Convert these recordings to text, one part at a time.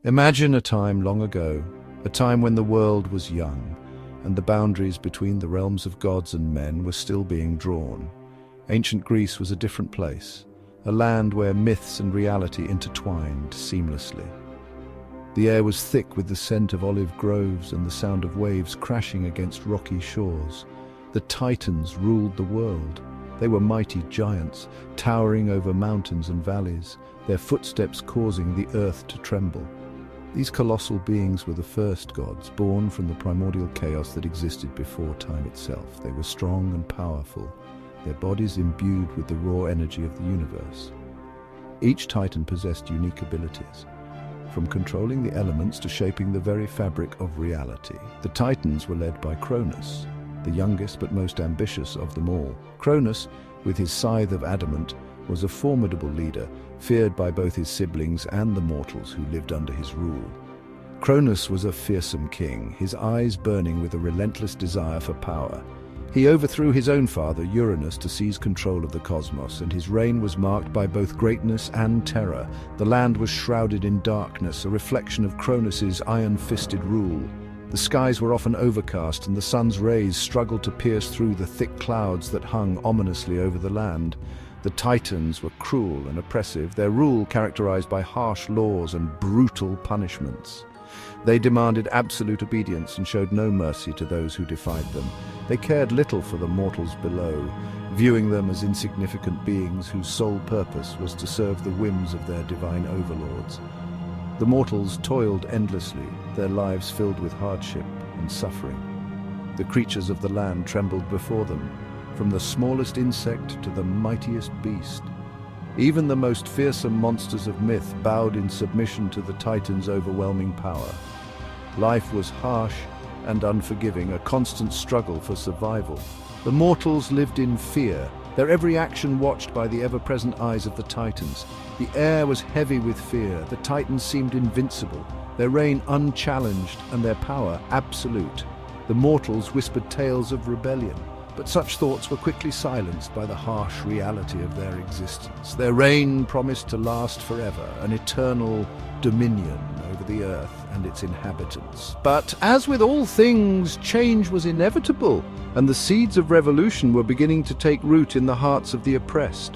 Imagine a time long ago, a time when the world was young, and the boundaries between the realms of gods and men were still being drawn. Ancient Greece was a different place, a land where myths and reality intertwined seamlessly. The air was thick with the scent of olive groves and the sound of waves crashing against rocky shores. The Titans ruled the world. They were mighty giants, towering over mountains and valleys, their footsteps causing the earth to tremble. These colossal beings were the first gods, born from the primordial chaos that existed before time itself. They were strong and powerful, their bodies imbued with the raw energy of the universe. Each Titan possessed unique abilities, from controlling the elements to shaping the very fabric of reality. The Titans were led by Cronus, the youngest but most ambitious of them all. Cronus, with his scythe of adamant, was a formidable leader, feared by both his siblings and the mortals who lived under his rule. Cronus was a fearsome king, his eyes burning with a relentless desire for power. He overthrew his own father, Uranus, to seize control of the cosmos, and his reign was marked by both greatness and terror. The land was shrouded in darkness, a reflection of Cronus's iron-fisted rule. The skies were often overcast, and the sun's rays struggled to pierce through the thick clouds that hung ominously over the land. The Titans were cruel and oppressive, their rule characterized by harsh laws and brutal punishments. They demanded absolute obedience and showed no mercy to those who defied them. They cared little for the mortals below, viewing them as insignificant beings whose sole purpose was to serve the whims of their divine overlords. The mortals toiled endlessly, their lives filled with hardship and suffering. The creatures of the land trembled before them, from the smallest insect to the mightiest beast. Even the most fearsome monsters of myth bowed in submission to the Titans' overwhelming power. Life was harsh and unforgiving, a constant struggle for survival. The mortals lived in fear, their every action watched by the ever-present eyes of the Titans. The air was heavy with fear, the Titans seemed invincible, their reign unchallenged and their power absolute. The mortals whispered tales of rebellion, but such thoughts were quickly silenced by the harsh reality of their existence. Their reign promised to last forever, an eternal dominion over the earth and its inhabitants. But as with all things, change was inevitable, and the seeds of revolution were beginning to take root in the hearts of the oppressed.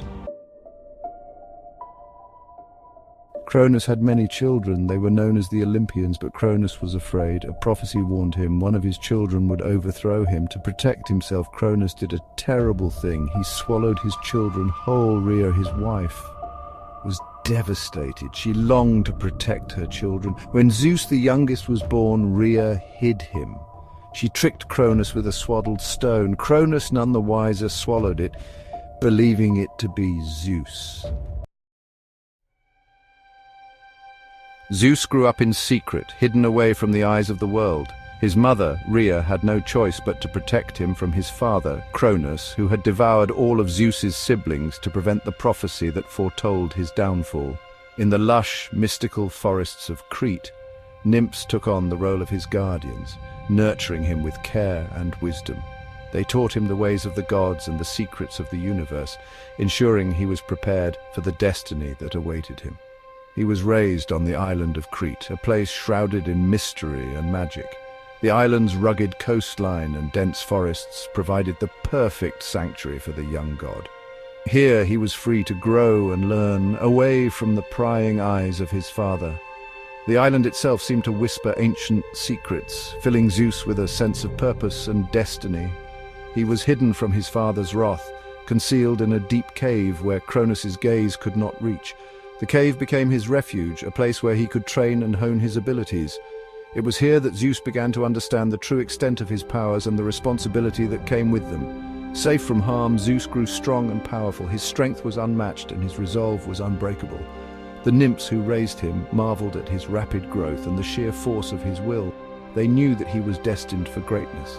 Cronus had many children. They were known as the Olympians, but Cronus was afraid. A prophecy warned him one of his children would overthrow him. To protect himself, Cronus did a terrible thing. He swallowed his children whole. Rhea, his wife, was devastated. She longed to protect her children. When Zeus the youngest was born, Rhea hid him. She tricked Cronus with a swaddled stone. Cronus, none the wiser, swallowed it, believing it to be Zeus. Zeus grew up in secret, hidden away from the eyes of the world. His mother, Rhea, had no choice but to protect him from his father, Cronus, who had devoured all of Zeus's siblings to prevent the prophecy that foretold his downfall. In the lush, mystical forests of Crete, nymphs took on the role of his guardians, nurturing him with care and wisdom. They taught him the ways of the gods and the secrets of the universe, ensuring he was prepared for the destiny that awaited him. He was raised on the island of Crete, a place shrouded in mystery and magic. The island's rugged coastline and dense forests provided the perfect sanctuary for the young god. Here he was free to grow and learn, away from the prying eyes of his father. The island itself seemed to whisper ancient secrets, filling Zeus with a sense of purpose and destiny. He was hidden from his father's wrath, concealed in a deep cave where Cronus's gaze could not reach. The cave became his refuge, a place where he could train and hone his abilities. It was here that Zeus began to understand the true extent of his powers and the responsibility that came with them. Safe from harm, Zeus grew strong and powerful. His strength was unmatched and his resolve was unbreakable. The nymphs who raised him marveled at his rapid growth and the sheer force of his will. They knew that he was destined for greatness,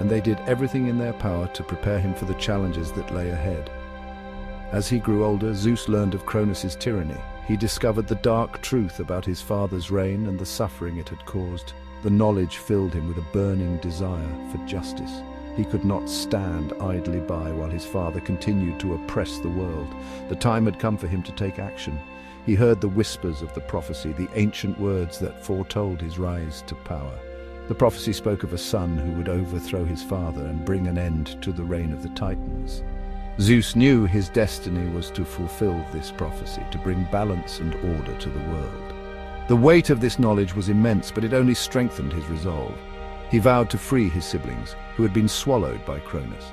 and they did everything in their power to prepare him for the challenges that lay ahead. As he grew older, Zeus learned of Cronus's tyranny. He discovered the dark truth about his father's reign and the suffering it had caused. The knowledge filled him with a burning desire for justice. He could not stand idly by while his father continued to oppress the world. The time had come for him to take action. He heard the whispers of the prophecy, the ancient words that foretold his rise to power. The prophecy spoke of a son who would overthrow his father and bring an end to the reign of the Titans. Zeus knew his destiny was to fulfill this prophecy, to bring balance and order to the world. The weight of this knowledge was immense, but it only strengthened his resolve. He vowed to free his siblings, who had been swallowed by Cronus.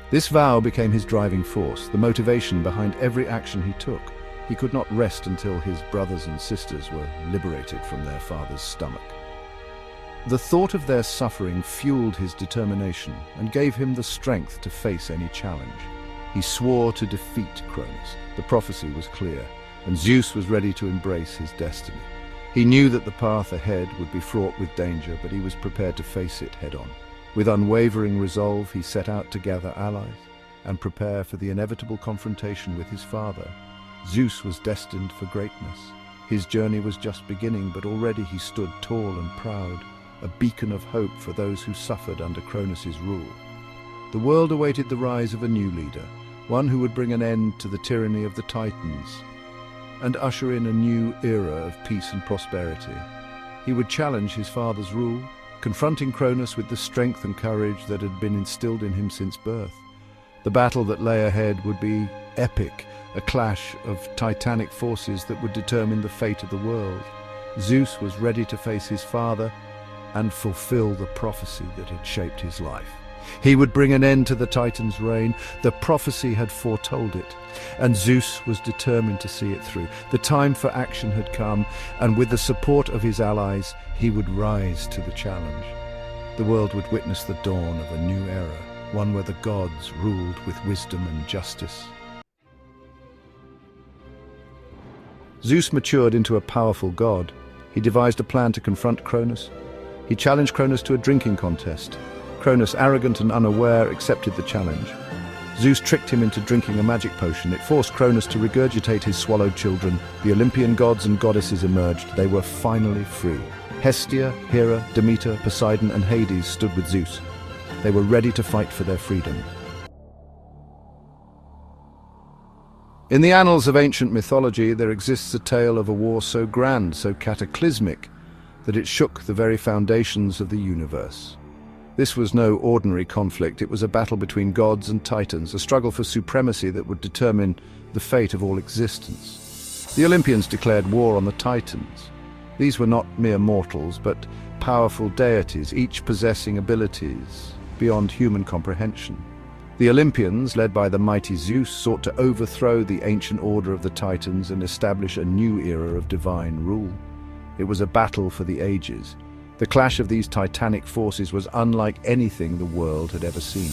This vow became his driving force, the motivation behind every action he took. He could not rest until his brothers and sisters were liberated from their father's stomach. The thought of their suffering fueled his determination and gave him the strength to face any challenge. He swore to defeat Cronus. The prophecy was clear, and Zeus was ready to embrace his destiny. He knew that the path ahead would be fraught with danger, but he was prepared to face it head-on. With unwavering resolve, he set out to gather allies and prepare for the inevitable confrontation with his father. Zeus was destined for greatness. His journey was just beginning, but already he stood tall and proud, a beacon of hope for those who suffered under Cronus's rule. The world awaited the rise of a new leader, one who would bring an end to the tyranny of the Titans and usher in a new era of peace and prosperity. He would challenge his father's rule, confronting Cronus with the strength and courage that had been instilled in him since birth. The battle that lay ahead would be epic, a clash of titanic forces that would determine the fate of the world. Zeus was ready to face his father and fulfill the prophecy that had shaped his life. He would bring an end to the Titans' reign. The prophecy had foretold it, and Zeus was determined to see it through. The time for action had come, and with the support of his allies, he would rise to the challenge. The world would witness the dawn of a new era, one where the gods ruled with wisdom and justice. Zeus matured into a powerful god. He devised a plan to confront Cronus. He challenged Cronus to a drinking contest. Cronus, arrogant and unaware, accepted the challenge. Zeus tricked him into drinking a magic potion. It forced Cronus to regurgitate his swallowed children. The Olympian gods and goddesses emerged. They were finally free. Hestia, Hera, Demeter, Poseidon, and Hades stood with Zeus. They were ready to fight for their freedom. In the annals of ancient mythology, there exists a tale of a war so grand, so cataclysmic, that it shook the very foundations of the universe. This was no ordinary conflict. It was a battle between gods and titans, a struggle for supremacy that would determine the fate of all existence. The Olympians declared war on the Titans. These were not mere mortals, but powerful deities, each possessing abilities beyond human comprehension. The Olympians, led by the mighty Zeus, sought to overthrow the ancient order of the Titans and establish a new era of divine rule. It was a battle for the ages. The clash of these titanic forces was unlike anything the world had ever seen.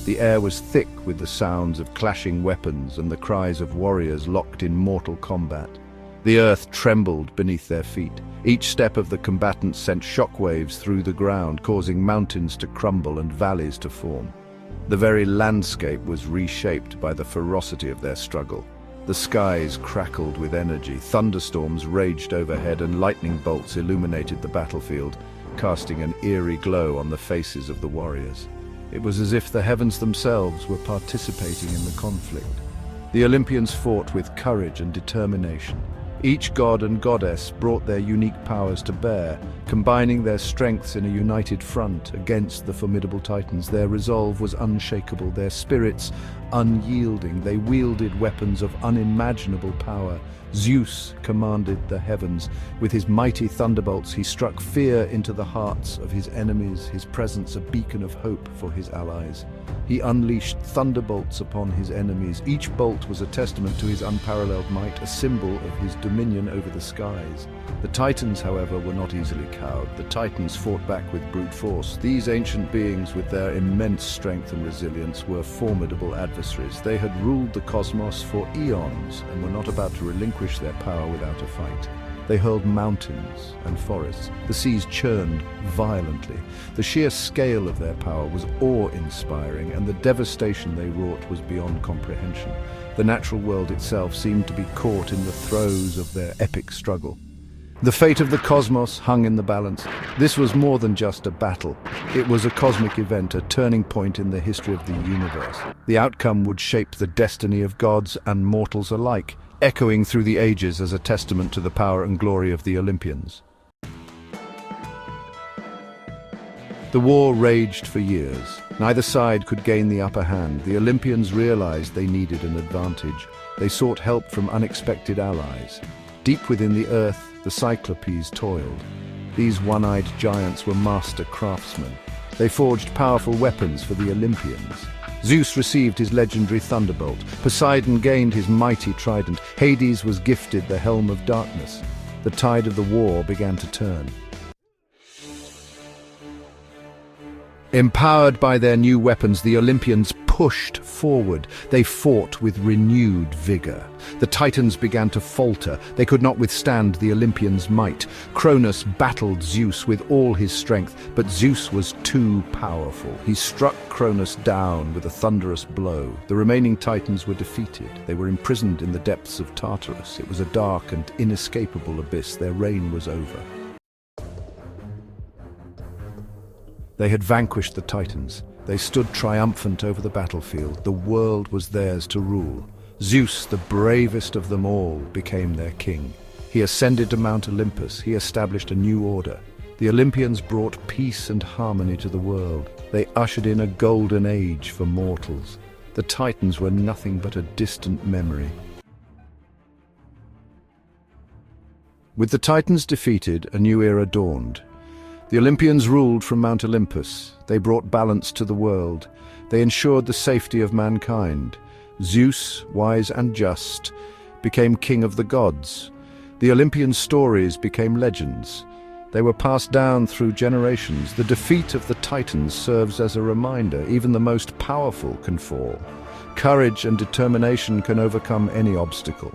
The air was thick with the sounds of clashing weapons and the cries of warriors locked in mortal combat. The earth trembled beneath their feet. Each step of the combatants sent shockwaves through the ground, causing mountains to crumble and valleys to form. The very landscape was reshaped by the ferocity of their struggle. The skies crackled with energy, thunderstorms raged overhead, and lightning bolts illuminated the battlefield, casting an eerie glow on the faces of the warriors. It was as if the heavens themselves were participating in the conflict. The Olympians fought with courage and determination. Each god and goddess brought their unique powers to bear, combining their strengths in a united front against the formidable Titans. Their resolve was unshakable, their spirits unyielding. They wielded weapons of unimaginable power. Zeus commanded the heavens. With his mighty thunderbolts, he struck fear into the hearts of his enemies, his presence a beacon of hope for his allies. He unleashed thunderbolts upon his enemies. Each bolt was a testament to his unparalleled might, a symbol of his dominion over the skies. The Titans, however, were not easily cowed. The Titans fought back with brute force. These ancient beings, with their immense strength and resilience, were formidable adversaries. They had ruled the cosmos for eons and were not about to relinquish their power without a fight. They hurled mountains and forests. The seas churned violently. The sheer scale of their power was awe-inspiring, and the devastation they wrought was beyond comprehension. The natural world itself seemed to be caught in the throes of their epic struggle. The fate of the cosmos hung in the balance. This was more than just a battle. It was a cosmic event, a turning point in the history of the universe. The outcome would shape the destiny of gods and mortals alike, echoing through the ages as a testament to the power and glory of the Olympians. The war raged for years. Neither side could gain the upper hand. The Olympians realized they needed an advantage. They sought help from unexpected allies. Deep within the earth, the Cyclopes toiled. These one-eyed giants were master craftsmen. They forged powerful weapons for the Olympians. Zeus received his legendary thunderbolt. Poseidon gained his mighty trident. Hades was gifted the helm of darkness. The tide of the war began to turn. Empowered by their new weapons, the Olympians pushed forward. They fought with renewed vigor. The Titans began to falter. They could not withstand the Olympians' might. Cronus battled Zeus with all his strength, but Zeus was too powerful. He struck Cronus down with a thunderous blow. The remaining Titans were defeated. They were imprisoned in the depths of Tartarus. It was a dark and inescapable abyss. Their reign was over. They had vanquished the Titans. They stood triumphant over the battlefield. The world was theirs to rule. Zeus, the bravest of them all, became their king. He ascended to Mount Olympus. He established a new order. The Olympians brought peace and harmony to the world. They ushered in a golden age for mortals. The Titans were nothing but a distant memory. With the Titans defeated, a new era dawned. The Olympians ruled from Mount Olympus. They brought balance to the world. They ensured the safety of mankind. Zeus, wise and just, became king of the gods. The Olympian stories became legends. They were passed down through generations. The defeat of the Titans serves as a reminder. Even the most powerful can fall. Courage and determination can overcome any obstacle.